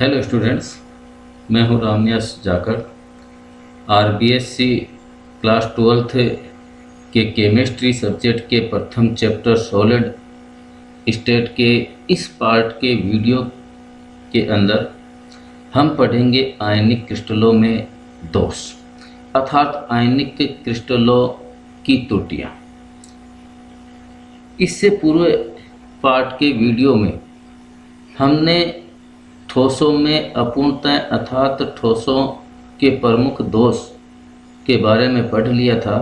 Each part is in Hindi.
हेलो स्टूडेंट्स, मैं हूं रामयास जाकर। आरबीएससी क्लास 12th के केमिस्ट्री सब्जेक्ट के प्रथम चैप्टर सॉलिड स्टेट के इस पार्ट के वीडियो के अंदर हम पढ़ेंगे आयनिक क्रिस्टलों में दोष अर्थात आयनिक क्रिस्टलों की त्रुटियाँ। इससे पूर्व पार्ट के वीडियो में हमने ठोसों में अपूर्णताएं अर्थात ठोसों के प्रमुख दोष के बारे में पढ़ लिया था,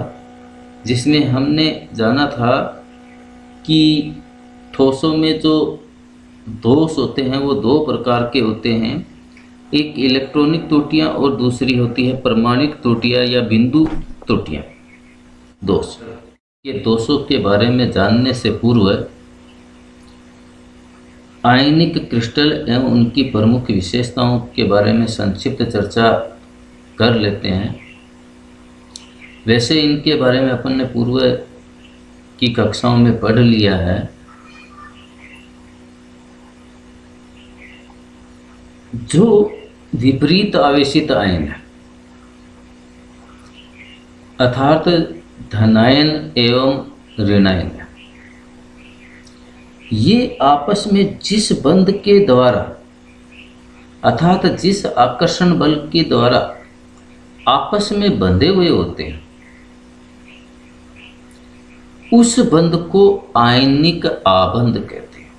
जिसमें हमने जाना था कि ठोसों में जो दोष होते हैं वो दो प्रकार के होते हैं। एक इलेक्ट्रॉनिक त्रुटियां और दूसरी होती है परमाणुक त्रुटियां या बिंदु त्रुटियां दोष। ये दोषों के बारे में जानने से पूर्व आयनिक क्रिस्टल एवं उनकी प्रमुख विशेषताओं के बारे में संक्षिप्त चर्चा कर लेते हैं। वैसे इनके बारे में अपन ने पूर्व की कक्षाओं में पढ़ लिया है। जो विपरीत आवेशित आयन है अर्थात धनायन एवं ऋणायन है, ये आपस में जिस बंध के द्वारा अर्थात जिस आकर्षण बल के द्वारा आपस में बंधे हुए होते हैं उस बंध को आयनिक आबंध कहते हैं।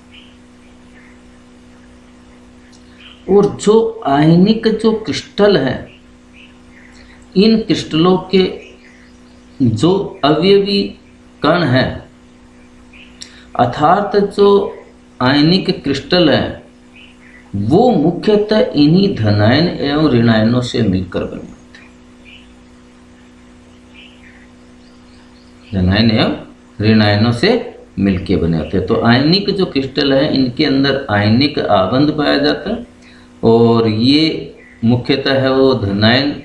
और जो आयनिक जो क्रिस्टल है, इन क्रिस्टलों के जो अवयवी कण हैं अर्थात जो आयनिक क्रिस्टल है वो मुख्यतः इन्हीं धनायन एवं ऋणायनों से मिलकर बने होते हैं। धनायन एवं ऋणायनों से मिलकर बने होते हैं। तो आयनिक जो क्रिस्टल है इनके अंदर आयनिक आबंध पाया जाता है और ये मुख्यतः है वो धनायन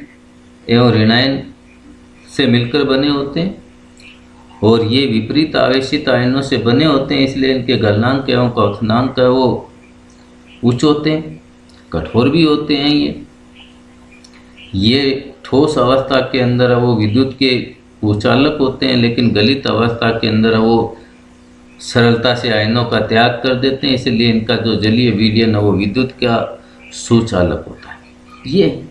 एवं ऋणायन से मिलकर बने होते हैं और ये विपरीत आवेशित आयनों से बने होते हैं, इसलिए इनके गलनांक एवं क्वथनांक है वो उच्च होते हैं, कठोर भी होते हैं। ये ठोस अवस्था के अंदर वो विद्युत के उचालक होते हैं, लेकिन गलित अवस्था के अंदर वो सरलता से आयनों का त्याग कर देते हैं, इसलिए इनका जो जलीय विलयन है वो विद्युत का सुचालक होता है। ये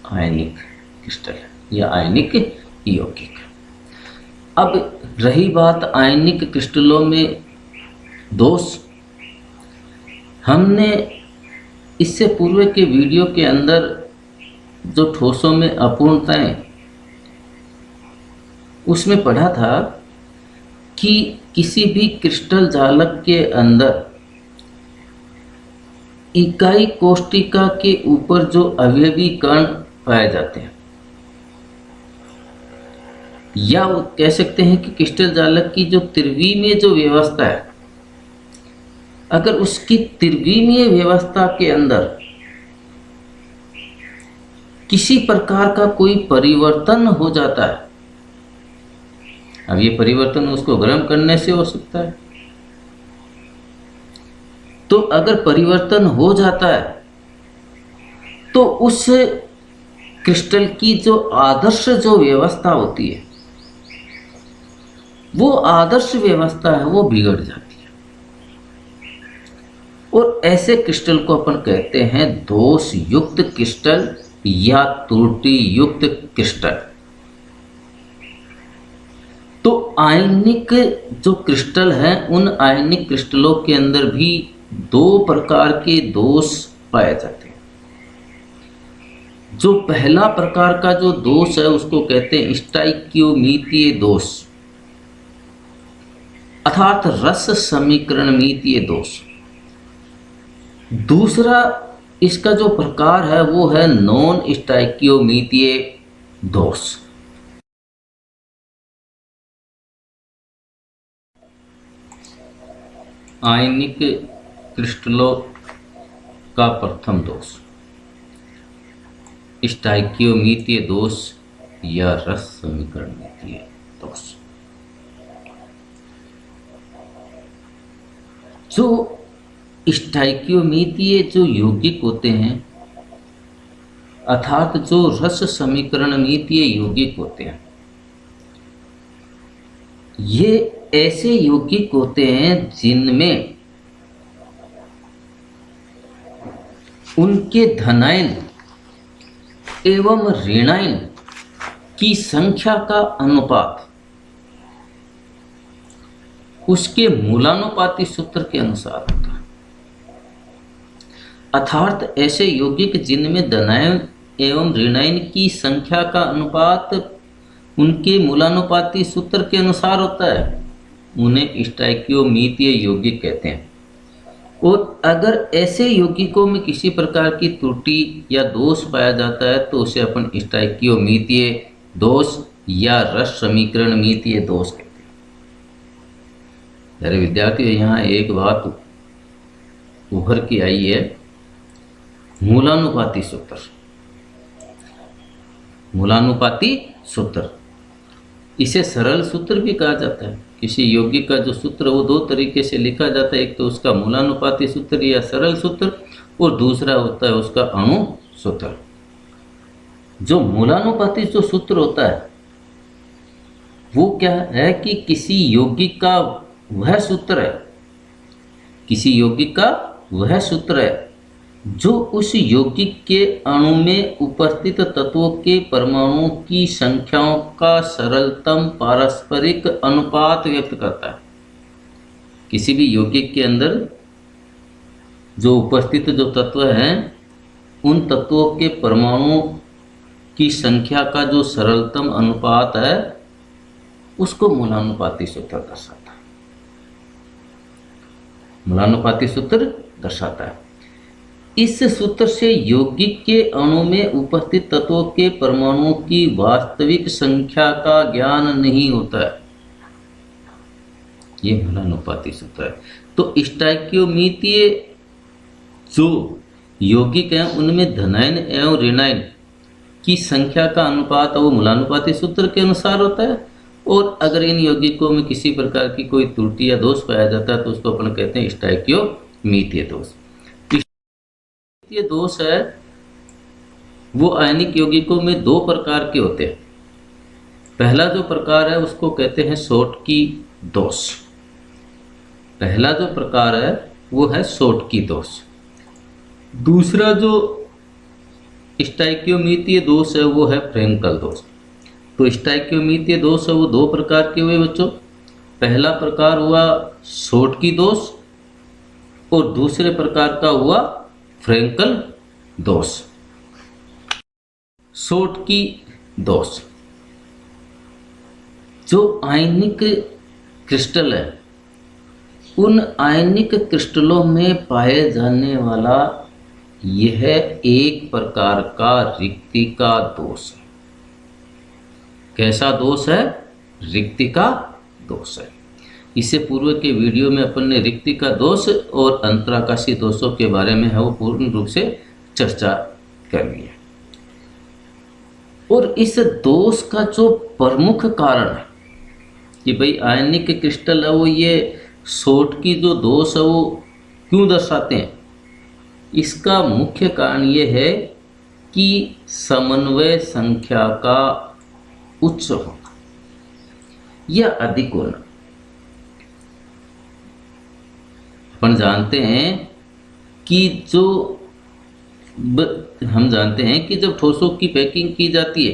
आयनिक क्रिस्टल है या आयनिक यौगिक। अब रही बात आयनिक क्रिस्टलों में दोष, हमने इससे पूर्व के वीडियो के अंदर जो ठोसों में अपूर्णताएं उसमें पढ़ा था कि किसी भी क्रिस्टल जालक के अंदर इकाई कोष्टिका के ऊपर जो अवयवी कण पाए जाते हैं या वो कह सकते हैं कि क्रिस्टल जालक की जो त्रिविमीय जो व्यवस्था है, अगर उसकी त्रिविमीय व्यवस्था के अंदर किसी प्रकार का कोई परिवर्तन हो जाता है, अब ये परिवर्तन उसको गर्म करने से हो सकता है, तो अगर परिवर्तन हो जाता है तो उस क्रिस्टल की जो आदर्श जो व्यवस्था होती है वो आदर्श व्यवस्था है वो बिगड़ जाती है और ऐसे क्रिस्टल को अपन कहते हैं दोष युक्त क्रिस्टल या त्रुटि युक्त क्रिस्टल। तो आयनिक जो क्रिस्टल हैं उन आयनिक क्रिस्टलों के अंदर भी दो प्रकार के दोष पाए जाते हैं। जो पहला प्रकार का जो दोष है उसको कहते हैं स्टाइकियोमीतीय दोष अर्थात रस समीकरणमीतीय दोष। दूसरा इसका जो प्रकार है वो है नॉन स्टाइकियोमीतीय दोष। आयनिक क्रिस्टलों का प्रथम दोष स्टाइकियोमीतीय दोष या रस समीकरणमीतीय दोष। जो स्टैक्योमीतीय जो यौगिक होते हैं अर्थात जो रस समीकरणमीतीय यौगिक होते हैं, ये ऐसे यौगिक होते हैं जिनमें उनके धनायन एवं ऋणायन की संख्या का अनुपात उसके मूलानुपाती सूत्र के अनुसार होता है। अर्थात ऐसे यौगिक जिनमें धनायन एवं ऋणायन की संख्या का अनुपात उनके मूलानुपाती सूत्र के अनुसार होता है, उन्हें स्टैक्योमीतीय यौगिक कहते हैं। और अगर ऐसे यौगिकों में किसी प्रकार की त्रुटि या दोष पाया जाता है तो उसे अपन स्टैक्योमीतीय दोष या रस समीकरणमीतीय दोष कहते हैं। मेरे विद्यार्थियों, यहाँ एक बात उभर के आई है, मूलानुपाती सूत्र। मूलानुपाती सूत्र, इसे सरल सूत्र भी कहा जाता है। किसी यौगिक का जो सूत्र वो दो तरीके से लिखा जाता है, एक तो उसका मूलानुपाती सूत्र या सरल सूत्र, और दूसरा होता है उसका अणु सूत्र। जो मूलानुपाती जो सूत्र होता है वो क्या है कि किसी यौगिक का वह सूत्र है, किसी यौगिक का वह सूत्र है जो उस यौगिक के अणु में उपस्थित तत्वों के परमाणुओं की संख्याओं का सरलतम पारस्परिक अनुपात व्यक्त करता है। किसी भी यौगिक के अंदर जो उपस्थित जो तत्व हैं उन तत्वों के परमाणुओं की संख्या का जो सरलतम अनुपात है उसको मूलानुपाती सूत्र दर्शाता है। मूलानुपाती सूत्र दर्शाता है। इस सूत्र से यौगिक के अणु में उपस्थित तत्वों के परमाणुओं की वास्तविक संख्या का ज्ञान नहीं होता है। ये मूलानुपाती सूत्र है। तो स्टैक्योमीतीय जो यौगिक हैं उनमें धनायन एवं ऋणायन की संख्या का अनुपात वो मूलानुपाती सूत्र के अनुसार होता है। और अगर इन यौगिकों में किसी प्रकार की कोई त्रुटि या दोष पाया जाता है तो उसको अपन कहते हैं स्टैक्योमीतीय दोष। ये दोष है वो आयनिक यौगिकों में दो प्रकार के होते हैं। पहला जो प्रकार है उसको कहते हैं शॉटकी दोष। पहला जो प्रकार है वो है शॉटकी दोष। दूसरा जो स्टैक्योमीतीय दोष है वो है फ्रेंकल दोष। तो स्टैक्योमीतीय दोष है वो दो प्रकार के हुए बच्चों। पहला प्रकार हुआ शॉटकी दोष और दूसरे प्रकार का हुआ फ्रेंकल दोष। शॉटकी दोष, जो आयनिक क्रिस्टल है उन आयनिक क्रिस्टलों में पाए जाने वाला यह एक प्रकार का रिक्तिका दोष है। कैसा दोष है? रिक्तिका दोष है। इससे पूर्व के वीडियो में अपन ने रिक्तिका दोष और अंतराकाशी दोषों के बारे में है वो पूर्ण रूप से चर्चा कर ली है। और इस दोष का जो प्रमुख कारण है कि भाई आयनिक क्रिस्टल है वो ये शॉटकी जो दोष है वो क्यों दर्शाते हैं, इसका मुख्य कारण ये है कि समन्वय संख्या का उच्च होना या अधिक होना। अपन जानते हैं कि हम जानते हैं कि जब ठोसों की पैकिंग की जाती है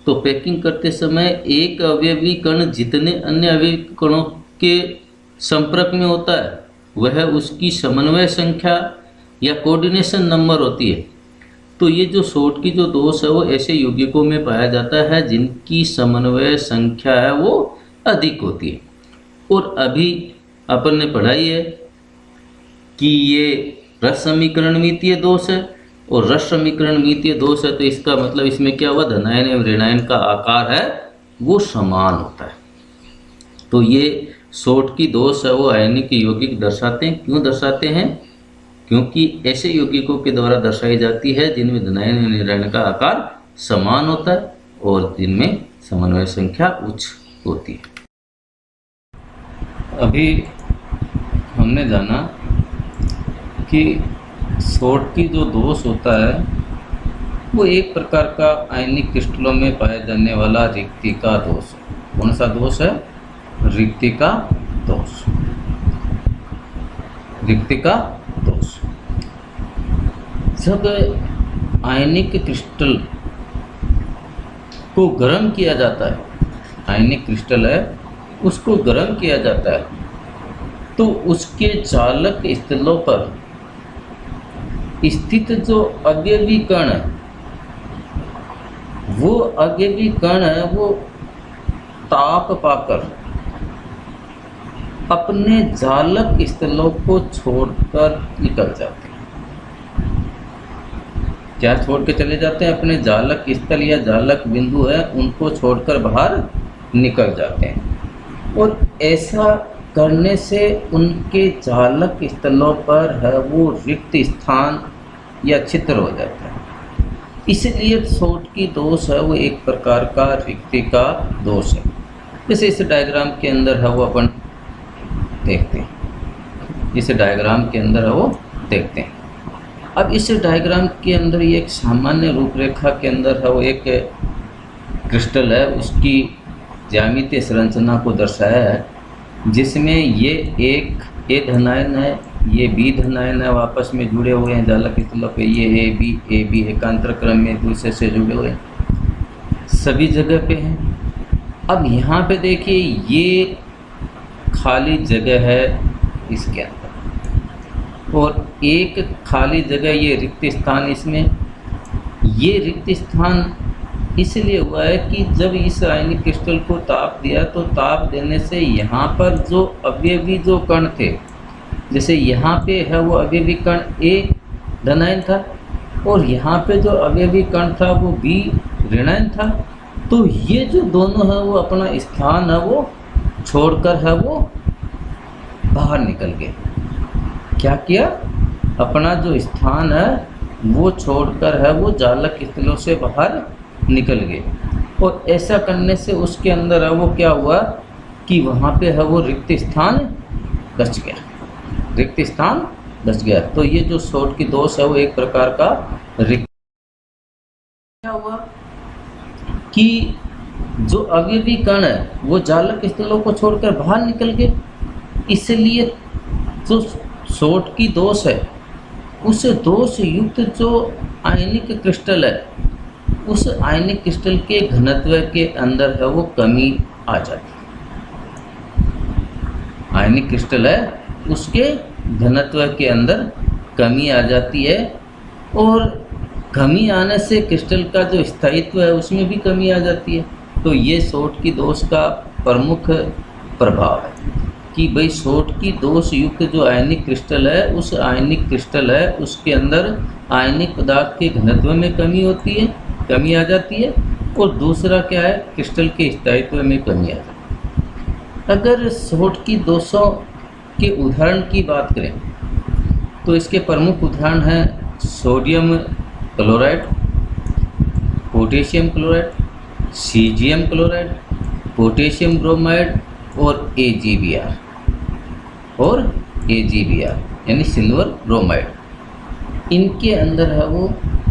तो पैकिंग करते समय एक अवयवी कण जितने अन्य अवयवी कणों के संपर्क में होता है वह उसकी समन्वय संख्या या कोऑर्डिनेशन नंबर होती है। तो ये जो शॉटकी जो दोष है वो ऐसे यौगिकों में पाया जाता है जिनकी समन्वय संख्या है वो अधिक होती है। और अभी अपन ने पढ़ाई है कि ये रस समीकरणमीतीय दोष है और रस समीकरणमीतीय दोष है तो इसका मतलब इसमें क्या हुआ, धनायन एवं ऋणायन का आकार है वो समान होता है। तो ये शॉटकी दोष है वो आयनिक यौगिक दर्शाते हैं। क्यों दर्शाते हैं? क्योंकि ऐसे यौगिकों के द्वारा दर्शाई जाती है जिनमें धनायन एवं ऋणायन का आकार समान होता है और जिनमें समन्वय संख्या उच्च होती है। अभी हमने जाना कि सोट की जो दोष होता है वो एक प्रकार का आयनिक क्रिस्टलों में पाया जाने वाला रिक्तिका दोष है। कौन सा दोष है? रिक्तिका दोष। रिक्तिका दोष। जब आयनिक क्रिस्टल को गर्म किया जाता है, आयनिक क्रिस्टल है उसको गर्म किया जाता है, तो उसके चालक स्थलों पर स्थित जो अवयवी कण है, वो अवयवी कण है वो ताप पाकर अपने जालक स्थलों को छोड़कर निकल जाते हैं। क्या छोड़ के चले जाते हैं? अपने जालक स्थल या जालक बिंदु है उनको छोड़कर बाहर निकल जाते हैं। और ऐसा करने से उनके जालक स्थलों पर है वो रिक्त स्थान या छिद्र हो जाता है। इसलिए सोट की दोष है वो एक प्रकार का रिक्तिका दोष है। जैसे इस डायग्राम के अंदर है वो अपन देखते हैं, इस डायग्राम के अंदर है वो देखते हैं। अब इस डायग्राम के अंदर ये एक सामान्य रूपरेखा के अंदर है वो एक क्रिस्टल है, उसकी ज्यामितीय संरचना को दर्शाया है, जिसमें ये एक ए धनायन है, ये बी धनायन है, आपस में जुड़े हुए हैं जालक स्थलों पे। ये ए बी एकांतर क्रम में एक दूसरे से जुड़े हुए हैं, सभी जगह पे हैं। अब यहाँ पे देखिए ये खाली जगह है इसके अंदर, और एक खाली जगह ये रिक्त स्थान इसमें। ये रिक्त स्थान इसलिए हुआ है कि जब इस आयनिक क्रिस्टल को ताप दिया तो ताप देने से यहाँ पर जो अवयवी जो कण थे, जैसे यहाँ पे है वो अवयवी कण ए धनायन था और यहाँ पे जो अवयवी कण था वो बी ऋणायन था, तो ये जो दोनों है वो अपना स्थान है वो छोड़कर है वो बाहर निकल गए। क्या किया? अपना जो स्थान है वो छोड़कर है वो जालक स्थलों से बाहर निकल गए। और ऐसा करने से उसके अंदर है वो क्या हुआ कि वहाँ पे है वो रिक्त स्थान बच गया, रिक्त स्थान बच गया। तो ये जो सोट की दोष है वो एक प्रकार का रिक्त। क्या हुआ कि जो अवयवी कण है वो जालक स्थलों को छोड़कर बाहर निकल गए, इसलिए जो सोट की दोष है उस दोष युक्त जो आयनिक क्रिस्टल है उस आयनिक क्रिस्टल के घनत्व के अंदर है वो कमी आ जाती है। आयनिक क्रिस्टल है उसके घनत्व के अंदर कमी आ जाती है, और कमी आने से क्रिस्टल का जो स्थायित्व है उसमें भी कमी आ जाती है। तो ये सोट की दोष का प्रमुख प्रभाव है कि भाई सोट की दोष युक्त जो आयनिक क्रिस्टल है उस आयनिक क्रिस्टल है उसके अंदर आयनिक पदार्थ के घनत्व में कमी होती है, कमी आ जाती है। और दूसरा क्या है, क्रिस्टल के स्थायित्व में कमी आ जाती है। अगर सोट की दोषों के उदाहरण की बात करें तो इसके प्रमुख उदाहरण हैं sodium chloride, potassium chloride, caesium chloride, potassium bromide और AgBr यानी सिल्वर ब्रोमाइड। इनके अंदर है वो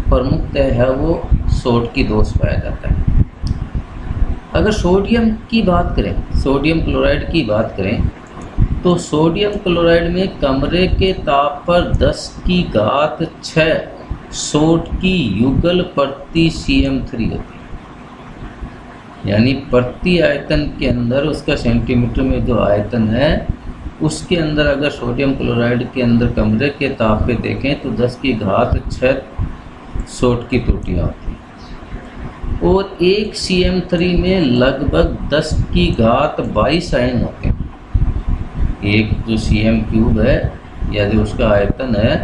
प्रमुखतः है वो सोट की दोष पाया जाता है। अगर सोडियम की बात करें, सोडियम क्लोराइड की बात करें तो सोडियम क्लोराइड में कमरे के ताप पर 10⁶ सोट की युगल प्रति CM3 होती है। यानी प्रति आयतन के अंदर उसका सेंटीमीटर में जो आयतन है उसके अंदर अगर सोडियम क्लोराइड के अंदर कमरे के ताप पे देखें तो 10⁶ सोट की त्रुटियाँ होती हैं। और एक CM3 में लगभग 10⁻22 आयन होते हैं। एक जो CM³ है या जो उसका आयतन है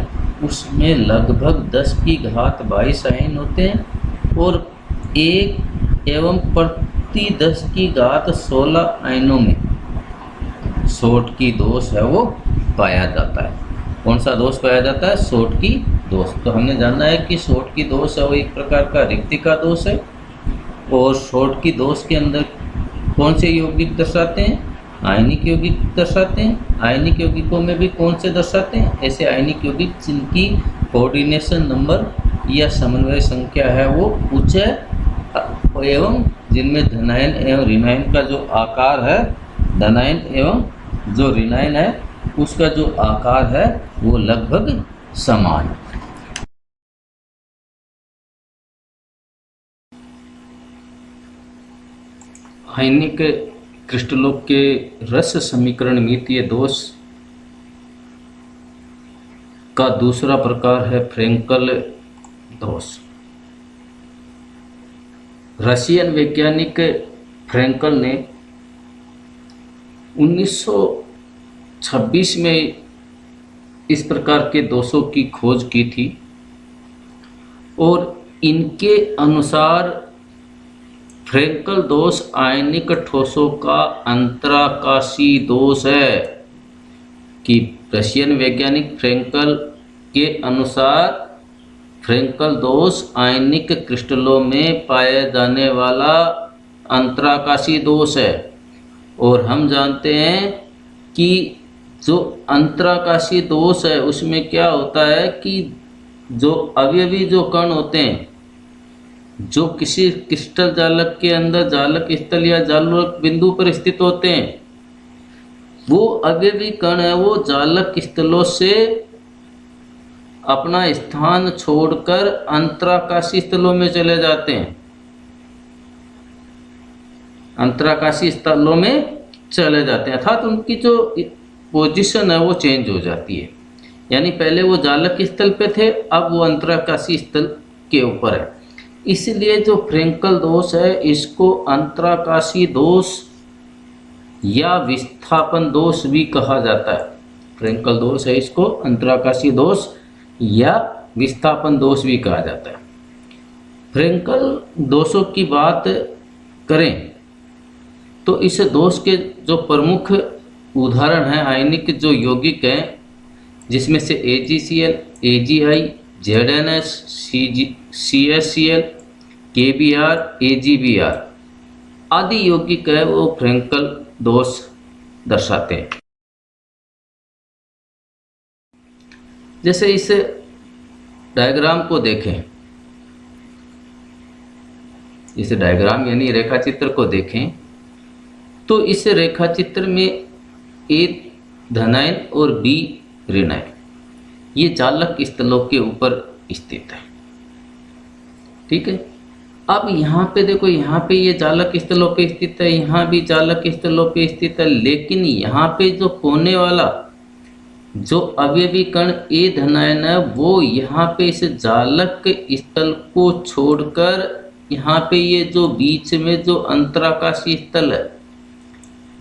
उसमें लगभग 10⁻22 आयन होते हैं, और एक एवं प्रति 10⁻16 आयनों में सोट की दोष है वो पाया जाता है। कौन सा दोष पाया जाता है? सोट की दोष। तो हमने जाना है कि सोट की दोष है वो एक प्रकार का रिक्तिका दोष है, और सोट की दोष के अंदर कौन से यौगिक दर्शाते हैं? आयनिक यौगिक दर्शाते हैं। आयनिक यौगिकों में भी कौन से दर्शाते हैं? ऐसे आयनिक यौगिक जिनकी कोऑर्डिनेशन नंबर या समन्वय संख्या है वो उच्च है एवं जिनमें धनायन एवं ऋणायन का जो आकार है, धनायन एवं जो ऋणायन है उसका जो आकार है वो लगभग समान है। आयनिक क्रिस्टलों के रस समीकरण मितीय दोष का दूसरा प्रकार है फ्रेंकल दोष। रशियन वैज्ञानिक फ्रेंकल ने 1926 में इस प्रकार के दोषों की खोज की थी और इनके अनुसार फ्रेंकल दोष आयनिक ठोसों का अंतराकाशी दोष है। कि रशियन वैज्ञानिक फ्रेंकल के अनुसार फ्रेंकल दोष आयनिक क्रिस्टलों में पाया जाने वाला अंतराकाशी दोष है। और हम जानते हैं कि जो अंतराकाशी दोष है उसमें क्या होता है कि जो अवयवी जो कण होते हैं जो किसी क्रिस्टल जालक के अंदर जालक स्थल या जालक बिंदु पर स्थित होते हैं, वो अवयवी कण है वो जालक स्थलों से अपना स्थान छोड़कर अंतराकाशी स्थलों में चले जाते हैं, अंतराकाशी स्थलों में चले जाते हैं, अर्थात उनकी जो पोजीशन है वो चेंज हो जाती है। यानी पहले वो जालक स्थल पे थे, अब वो अंतराकाशी स्थल के ऊपर है। इसलिए जो फ्रेंकल दोष है इसको अंतराकाशी दोष या विस्थापन दोष भी कहा जाता है। फ्रेंकल दोष है इसको अंतराकाशी दोष या विस्थापन दोष भी कहा जाता है। फ्रेंकल दोषों की बात करें तो इस दोष के जो प्रमुख उदाहरण हैं आयनिक जो यौगिक हैं जिसमें से AgCl, AgI, ZnS, CsCl, KBr, AgBr आदि यौगिक है वो फ्रेंकल दोष दर्शाते हैं। जैसे इस डायग्राम को देखें, इस डायग्राम यानी रेखा चित्र को देखें तो इस रेखा चित्र में A धनायन और B ऋणायन ये जालक स्थलों के ऊपर स्थित है। ठीक है, अब यहाँ पे देखो, यहाँ पे ये जालक स्थलों पे स्थित है, यहाँ भी जालक स्थलों पे स्थित है, लेकिन यहाँ पे जो कोने वाला जो अवयवी कण A धनायन है वो यहाँ पे इस जालक स्थल को छोड़कर यहाँ पे ये जो बीच में जो अंतराकाशी स्थल है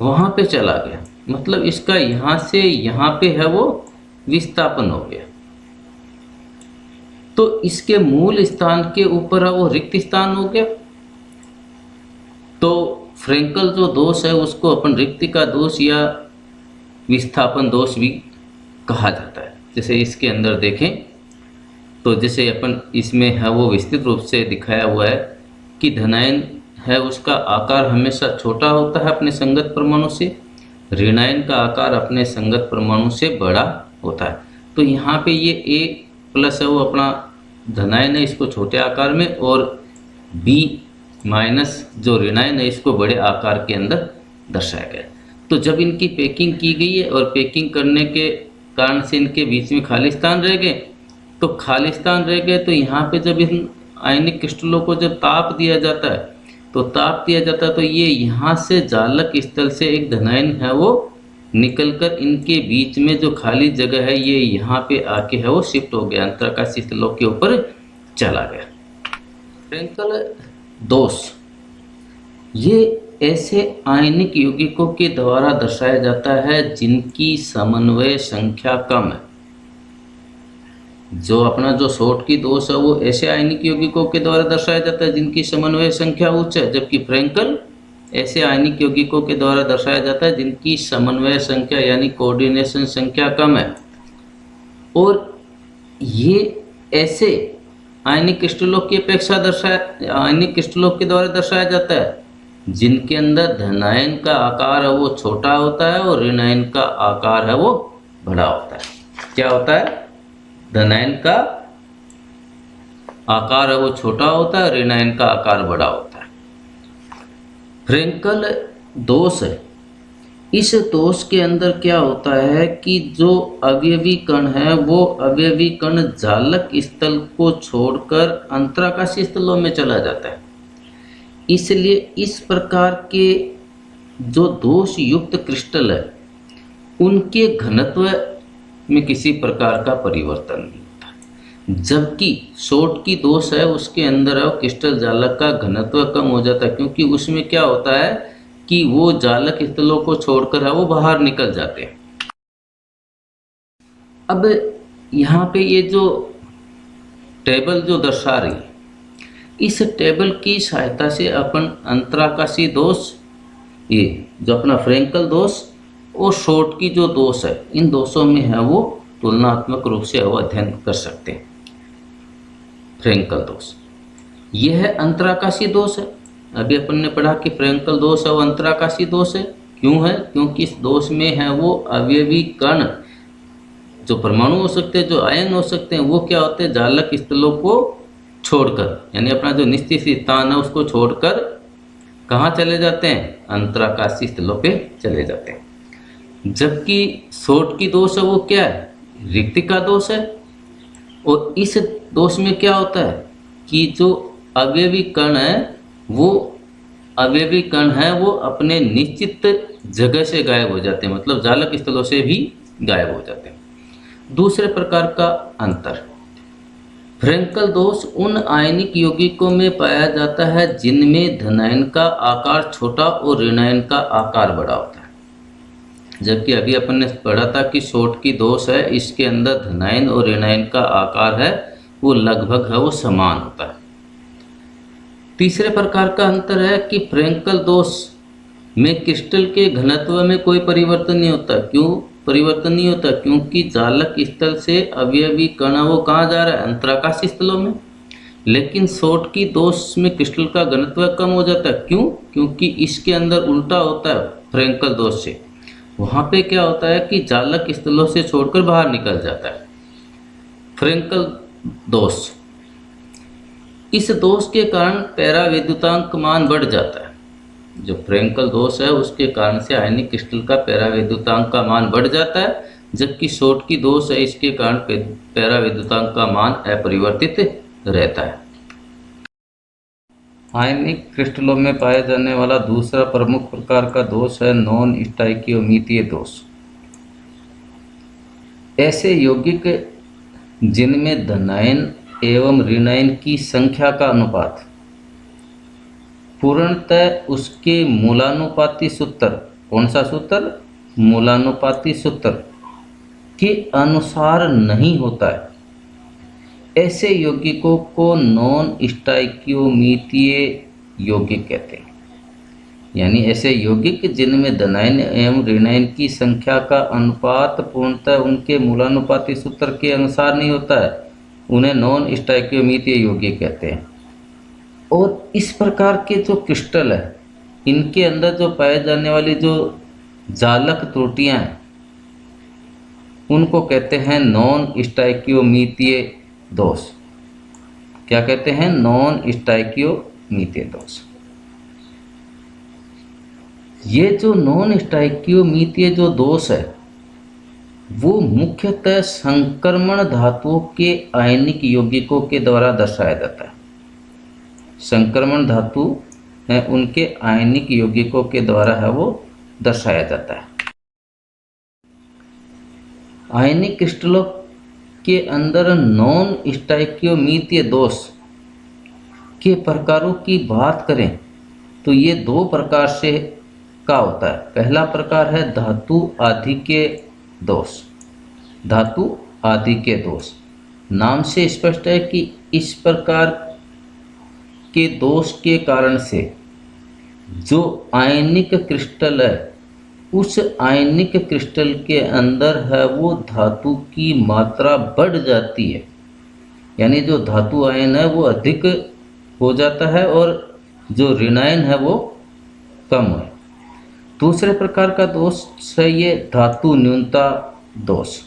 वहाँ पे चला गया। मतलब इसका यहाँ से यहाँ पे है वो विस्थापन हो गया। तो इसके मूल स्थान के ऊपर है वो रिक्त स्थान हो गया। तो फ्रेंकल जो दोष है उसको अपन रिक्ति का दोष या विस्थापन दोष भी कहा जाता है। जैसे इसके अंदर देखें तो जैसे अपन इसमें है वो विस्तृत रूप से दिखाया हुआ है कि धनायन है उसका आकार हमेशा छोटा होता है अपने संगत परमाणु से, ऋणायन का आकार अपने संगत परमाणु से बड़ा होता है। तो यहाँ पे ये A+ है वो अपना धनायन है इसको छोटे आकार में, और B- जो ऋणायन है इसको बड़े आकार के अंदर दर्शाया गया। तो जब इनकी पैकिंग की गई है और पैकिंग करने के कारण से इनके बीच में खाली स्थान रह गए, तो खाली स्थान रह गए तो यहाँ पे जब इन आयनिक क्रिस्टलों को जब ताप दिया जाता है तो ये यहाँ से जालक स्थल से एक धनायन है वो निकलकर इनके बीच में जो खाली जगह है ये यहाँ पे आके है वो शिफ्ट हो गया, अंतराकाशी स्थलों के ऊपर चला गया। फ्रेंकल दोष ये ऐसे आयनिक यौगिकों के द्वारा दर्शाया जाता है जिनकी समन्वय संख्या कम है। जो अपना जो शॉर्टकी दोष है वो ऐसे आयनिक यौगिकों के द्वारा दर्शाया जाता है जिनकी समन्वय संख्या उच्च है, जबकि फ्रेंकल ऐसे आयनिक यौगिकों के द्वारा दर्शाया जाता है जिनकी समन्वय संख्या यानी कोऑर्डिनेशन संख्या कम है। और ये ऐसे आयनिक क्रिस्टलों की अपेक्षा आयनिक क्रिस्टलों के द्वारा दर्शाया जाता है जिनके अंदर धनायन का आकार है वो छोटा होता है और ऋणायन का आकार है वो बड़ा होता है। क्या होता है? धनायन का आकार है वो छोटा होता है, ऋणायन का आकार बड़ा होता है। फ्रेंकल दोष है। इस दोष के अंदर क्या होता है कि जो अवयवी कण है वो अवयवी कण जालक स्थल को छोड़कर अंतराकाशीय स्थलों में चला जाता है। इसलिए इस प्रकार के जो दोष युक्त क्रिस्टल है उनके घनत्व में किसी प्रकार का परिवर्तन नहीं होता। जबकि शॉर्ट की दोष है उसके अंदर है क्रिस्टल जालक का घनत्व कम हो जाता है, क्योंकि उसमें क्या होता है कि वो जालक स्थलों को छोड़कर है वो बाहर निकल जाते हैं। अब यहाँ पे ये जो टेबल जो दर्शा रही है, इस टेबल की सहायता से अपन अंतराकाशीय दोष, ये जो अपना फ्रेंकल दोष और शॉर्ट की जो दोष है, इन दोषों में है वो तुलनात्मक रूप से वो अध्ययन कर सकते हैं। फ्रेंकल दोष यह है अंतराकाशीय दोष है। अभी अपन ने पढ़ा कि फ्रेंकल दोष है वो अंतराकाशीय दोष है। क्यों है? क्योंकि इस दोष में है वो अवयवी कण, जो परमाणु हो सकते हैं, जो आयन हो सकते हैं, वो क्या होते हैं, जालक स्थलों को छोड़कर, यानी अपना जो निश्चित स्थान है उसको छोड़कर कहाँ चले जाते हैं? अंतराकाशीय स्थलों पे चले जाते हैं। जबकि शॉर्ट की दोष है वो क्या है? रिक्तिका दोष है। और इस दोष में क्या होता है कि जो अवयवी कण है वो अपने निश्चित जगह से गायब हो जाते हैं, मतलब जालक स्थलों से भी गायब हो जाते हैं। दूसरे प्रकार का अंतर, फ्रेंकल दोष उन आयनिक यौगिकों में पाया जाता है जिनमें धनायन का आकार छोटा और ऋणायन का आकार बड़ा होता है। जबकि अभी अपन ने पढ़ा था कि शॉर्ट की दोष है, इसके अंदर धनायन और ऋणायन का आकार है वो लगभग है वो समान होता है। तीसरे प्रकार का अंतर है कि फ्रेंकल दोष में क्रिस्टल के घनत्व में कोई परिवर्तन नहीं होता। क्यों परिवर्तन नहीं होता? क्योंकि जालक स्थल से अवयवी कण वो कहाँ जा रहा है? अंतराकाशीय स्थलों में। लेकिन शॉर्ट की दोष में क्रिस्टल का घनत्व कम हो जाता है। क्यों? क्योंकि इसके अंदर उल्टा होता है फ्रेंकल दोष से। वहाँ पे क्या होता है कि जालक स्थलों से छोड़कर बाहर निकल जाता है। फ्रेंकल दोष, इस दोष के कारण पैराविद्युतांक मान बढ़ जाता है। जो फ्रेंकल दोष है उसके कारण से आयनिक क्रिस्टल का पैराविद्युतांक का मान बढ़ जाता है, जबकि शॉर्ट की दोष है इसके कारण पैराविद्युतांक का मान अपरिवर्तित रहता है। आयनिक क्रिस्टलों में पाए जाने वाला दूसरा प्रमुख प्रकार का दोष है नॉन स्टाइकियोमीतीय दोष। ऐसे यौगिक जिनमें धनायन एवं ऋणायन की संख्या का अनुपात पूर्णतः उसके मूलानुपाती सूत्र, कौन सा सूत्र? मूलानुपाती सूत्र के अनुसार नहीं होता है, ऐसे यौगिकों को नॉन स्टाइकियोमीतीय यौगिक कहते हैं। यानी ऐसे यौगिक जिनमें धनायन एवं ऋणायन की संख्या का अनुपात पूर्णतः उनके मूलानुपाती सूत्र के अनुसार नहीं होता है, उन्हें नॉन स्टाइकियोमीतीय यौगिक कहते हैं। और इस प्रकार के जो क्रिस्टल है इनके अंदर जो पाए जाने वाली जो जालक त्रुटियां हैं उनको कहते हैं नॉन स्टाइकियोमीतीय दोष। क्या कहते हैं? नॉन स्टाइकियोमीतीय दोष। ये जो नॉन स्टाइकियोमीतीय जो दोष है वो मुख्यतः संक्रमण धातुओं के आयनिक यौगिकों के द्वारा दर्शाया जाता है। संक्रमण धातु है उनके आयनिक यौगिकों के द्वारा है वो दर्शाया जाता है। आयनिक क्रिस्टलों के अंदर नॉन स्टाइकियोमीतीय दोष के प्रकारों की बात करें तो ये दो प्रकार से का होता है। पहला प्रकार है धातु आधिक्य दोष। धातु आधिक्य दोष नाम से स्पष्ट है कि इस प्रकार के दोष के कारण से जो आयनिक क्रिस्टल है उस आयनिक क्रिस्टल के अंदर है वो धातु की मात्रा बढ़ जाती है, यानी जो धातु आयन है वो अधिक हो जाता है और जो ऋणायन है वो कम हुए। दूसरे प्रकार का दोष है ये धातु न्यूनता दोष।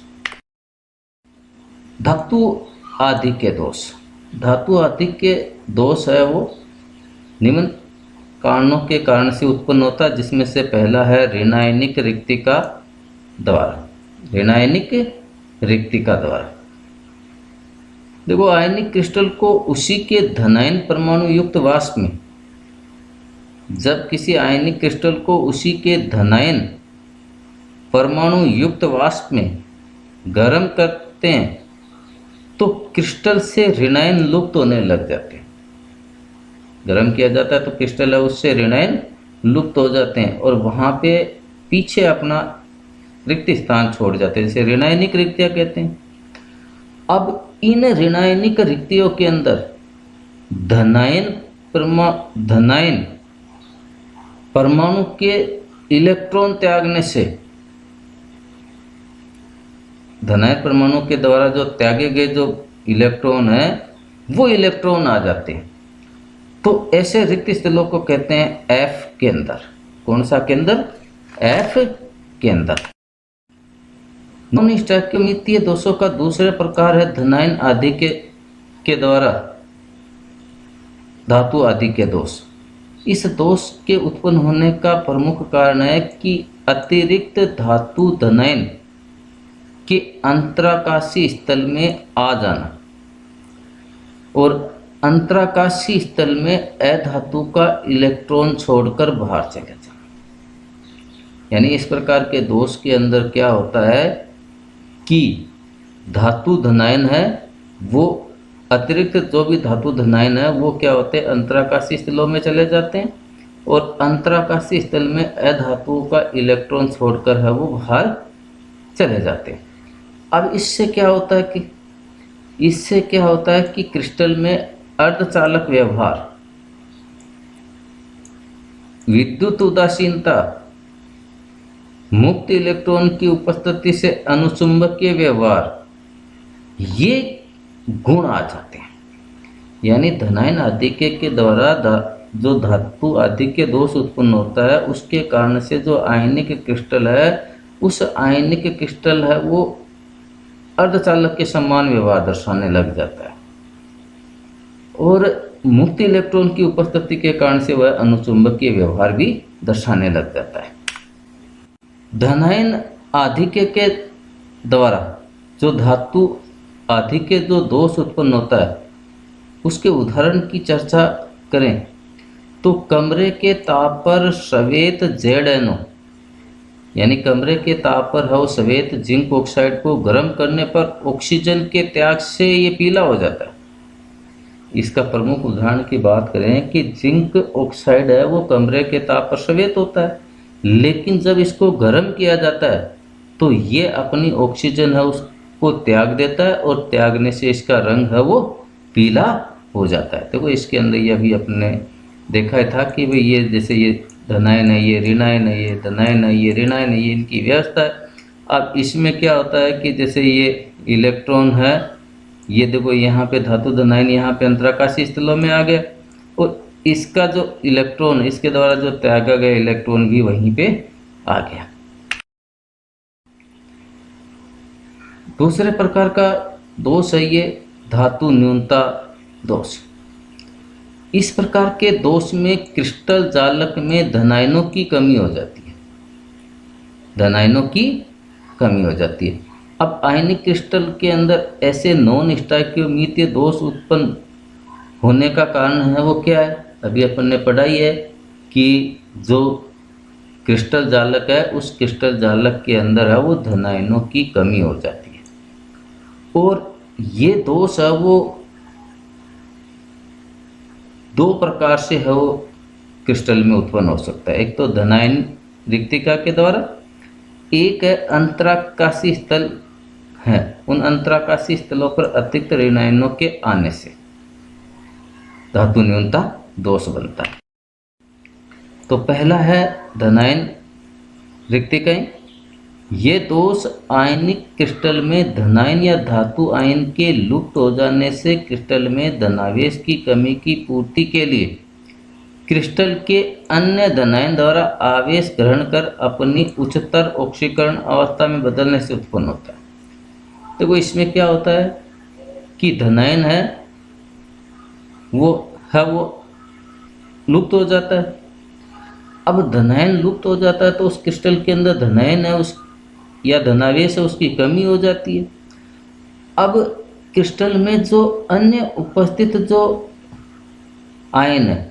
धातु आधिक्य दोष। धातु आधिक्य दोष है वो निम्न कारणों के कारण से उत्पन्न होता है, जिसमें से पहला है ऋणायनिक रिक्तिका द्वारा। ऋणायनिक रिक्तिका द्वारा देखो, आयनिक क्रिस्टल को उसी के धनायन परमाणु युक्त वाष्प में, जब किसी आयनिक क्रिस्टल को उसी के धनायन परमाणु युक्त वाष्प में गर्म करते हैं तो क्रिस्टल से ऋणायन लुप्त होने लग जाते हैं। गर्म किया जाता है तो क्रिस्टल है उससे ऋणायन लुप्त हो जाते हैं और वहाँ पे पीछे अपना रिक्त स्थान छोड़ जाते हैं, जिसे ऋणायनिक रिक्तियाँ कहते हैं। अब इन ऋणायनिक रिक्तियों के अंदर धनायन परमाणु के इलेक्ट्रॉन त्यागने से, धनायन परमाणु के द्वारा जो त्यागे गए जो इलेक्ट्रॉन है वो इलेक्ट्रॉन आ जाते हैं। तो ऐसे रिक्त स्थलों को कहते हैं एफ के अंदर। कौन सा के अंदर? एफ के अंदर। नॉन स्टोइकियोमीतीय दोषों का दूसरा प्रकार है धनायन आधिक्य के द्वारा धातु आधिक्य दोष। इस दोष के उत्पन्न होने का प्रमुख कारण है कि अतिरिक्त धातु धनायन के अंतराकाशीय स्थल में आ जाना और अंतराकाशीय स्थल में अधातु का इलेक्ट्रॉन छोड़कर बाहर चले जाना। यानी इस प्रकार के दोष के अंदर क्या होता है कि धातु धनायन है वो अतिरिक्त जो भी धातु धनायन है वो क्या होते हैं, अंतराकाशीय स्थलों में चले जाते हैं और अंतराकाशीय स्थल में अधातु का इलेक्ट्रॉन छोड़कर है वो बाहर चले जाते हैं। अब इससे क्या होता है कि क्रिस्टल में अर्धचालक व्यवहार, विद्युत उदासीनता, मुक्त इलेक्ट्रॉन की उपस्थिति से अनुचुंबकीय व्यवहार, ये गुण आ जाते हैं। यानी धनायन आधिक्य के द्वारा जो धातु आधिक्य दोष उत्पन्न होता है उसके कारण से जो आयनिक क्रिस्टल है उस आयनिक क्रिस्टल है वो अर्धचालक के समान व्यवहार दर्शाने लग जाता है और मुक्त इलेक्ट्रॉन की उपस्थिति के कारण से वह अनुचुंबकीय व्यवहार भी दर्शाने लग जाता है। धनायन आधिक्य के द्वारा जो धातु आधिक्य जो दोष उत्पन्न होता है उसके उदाहरण की चर्चा करें तो कमरे के ताप पर श्वेत ZnO, यानी कमरे के ताप पर है वो श्वेत जिंक ऑक्साइड को गर्म करने पर ऑक्सीजन के त्याग से ये पीला हो जाता है। इसका प्रमुख उदाहरण की बात करें कि जिंक ऑक्साइड है वो कमरे के ताप पर श्वेत होता है, लेकिन जब इसको गर्म किया जाता है तो ये अपनी ऑक्सीजन है उसको त्याग देता है और त्यागने से इसका रंग है वो पीला हो जाता है। देखो इसके अंदर ये अभी अपने देखा था कि भाई ये जैसे ये धनायन है, ये ऋणायन है, ये धनायन है, ये ऋणायन है, ये इनकी व्यवस्था है। अब इसमें क्या होता है कि जैसे ये इलेक्ट्रॉन है, ये देखो यहाँ पे धातु धनायन यहाँ पे अंतराकाशीय स्थलों में आ गया और इसका जो इलेक्ट्रॉन, इसके द्वारा जो त्यागा गया इलेक्ट्रॉन भी वहीं पे आ गया। दूसरे प्रकार का दोष है ये धातु न्यूनता दोष। इस प्रकार के दोष में क्रिस्टल जालक में धनायनों की कमी हो जाती है, धनायनों की कमी हो जाती है। अब आयनिक क्रिस्टल के अंदर ऐसे नॉन स्टोइकियोमीतीय दोष उत्पन्न होने का कारण है वो क्या है, अभी अपन ने पढ़ा ही है कि जो क्रिस्टल जालक है उस क्रिस्टल जालक के अंदर है वो धनायनों की कमी हो जाती है और ये दोष है वो दो प्रकार से है वो क्रिस्टल में उत्पन्न हो सकता है। एक तो धनायन रिक्तिका के द्वारा, एक है अंतराकाशीय स्थल है, उन अंतराकाशीय स्थलों पर अतिरिक्त ऋणायनों के आने से धातु न्यूनता दोष बनता है। तो पहला है धनायन रिक्तिकाएं। ये दोष आयनिक क्रिस्टल में धनायन या धातु आयन के लुप्त हो जाने से क्रिस्टल में धनावेश की कमी की पूर्ति के लिए क्रिस्टल के अन्य धनायन द्वारा आवेश ग्रहण कर अपनी उच्चतर ऑक्सीकरण अवस्था में बदलने से उत्पन्न होता है। देखो इसमें क्या होता है कि धनायन है वो लुप्त हो जाता है। अब धनायन लुप्त हो जाता है तो उस क्रिस्टल के अंदर धनायन है उस या धनावेश है उसकी कमी हो जाती है। अब क्रिस्टल में जो अन्य उपस्थित जो आयन है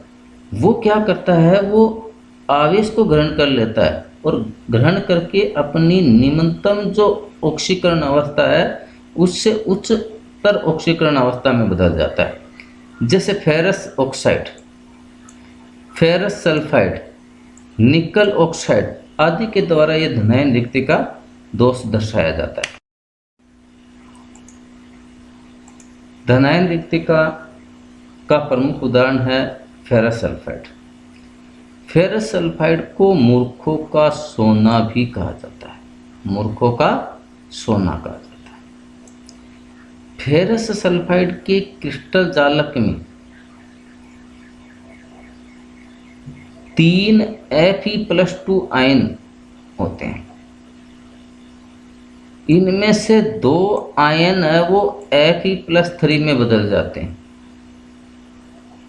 वो क्या करता है, वो आवेश को ग्रहण कर लेता है और ग्रहण करके अपनी निम्नतम जो ऑक्सीकरण अवस्था है उससे उच्चतर ऑक्सीकरण अवस्था में बदल जाता है। जैसे फेरस ऑक्साइड, फेरस सल्फाइड, निकल ऑक्साइड आदि के द्वारा यह धनायन रिक्ति का दोष दर्शाया जाता है। धनायन रिक्ति का प्रमुख उदाहरण है फेरस सल्फाइड। फेरस सल्फाइड को मूर्खों का सोना भी कहा जाता है, मूर्खों का सोना कहा जाता है। फेरस सल्फाइड के क्रिस्टल जालक में 3 Fe+2 आयन होते हैं। इनमें से 2 आयन है वो Fe+3 में बदल जाते हैं।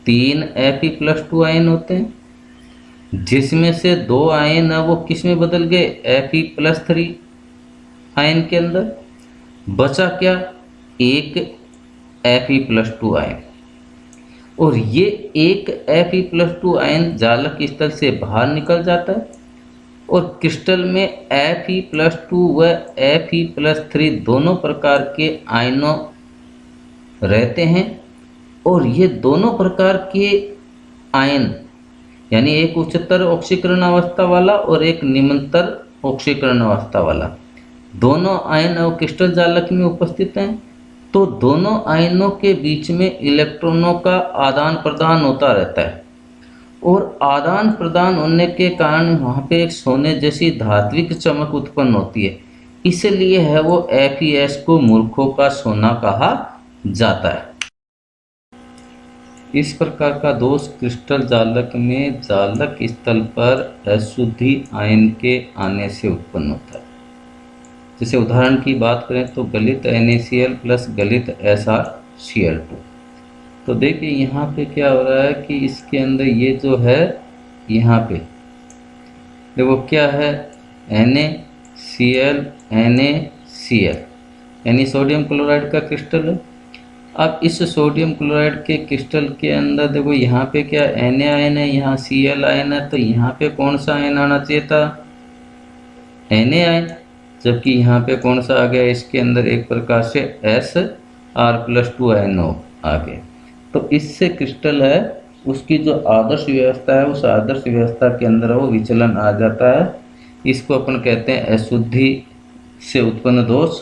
3 Fe+2 आयन होते हैं जिसमें से 2 आयन है वो किस में बदल गए, Fe+3 आयन के अंदर। बचा क्या, एक Fe+2 आयन। और ये एक Fe+2 आयन जालक स्थल से बाहर निकल जाता है और क्रिस्टल में Fe+2 व Fe+3 दोनों प्रकार के आयनों रहते हैं। और ये दोनों प्रकार के आयन यानी एक उच्चतर ऑक्सीकरण अवस्था वाला और एक निम्नतर ऑक्सीकरण अवस्था वाला, दोनों आयन और क्रिस्टल जालक में उपस्थित हैं। तो दोनों आयनों के बीच में इलेक्ट्रॉनों का आदान प्रदान होता रहता है और आदान प्रदान होने के कारण वहाँ पे एक सोने जैसी धात्विक चमक उत्पन्न होती है। इसलिए है वो Fe को मूर्खों का सोना कहा जाता है। इस प्रकार का दोष क्रिस्टल जालक में जालक स्थल पर अशुद्धि आयन के आने से उत्पन्न होता है। जैसे उदाहरण की बात करें तो गलित NaCl प्लस गलित SrCl2। तो देखिए यहाँ पे क्या हो रहा है कि इसके अंदर ये जो है यहाँ पे देखो क्या है, NaCl यानी सोडियम क्लोराइड का क्रिस्टल है। अब इस सोडियम क्लोराइड के क्रिस्टल के अंदर देखो यहाँ पे क्या Na आयन है, यहाँ Cl आयन है। तो यहाँ पे कौन सा आयन आना चाहिए था, Na आयन। जबकि यहाँ पे कौन सा आ गया, इसके अंदर एक प्रकार से Sr+2 आयन आ गया। तो इससे क्रिस्टल है उसकी जो आदर्श व्यवस्था है उस आदर्श व्यवस्था के अंदर वो विचलन आ जाता है। इसको अपन कहते हैं अशुद्धि से उत्पन्न दोष।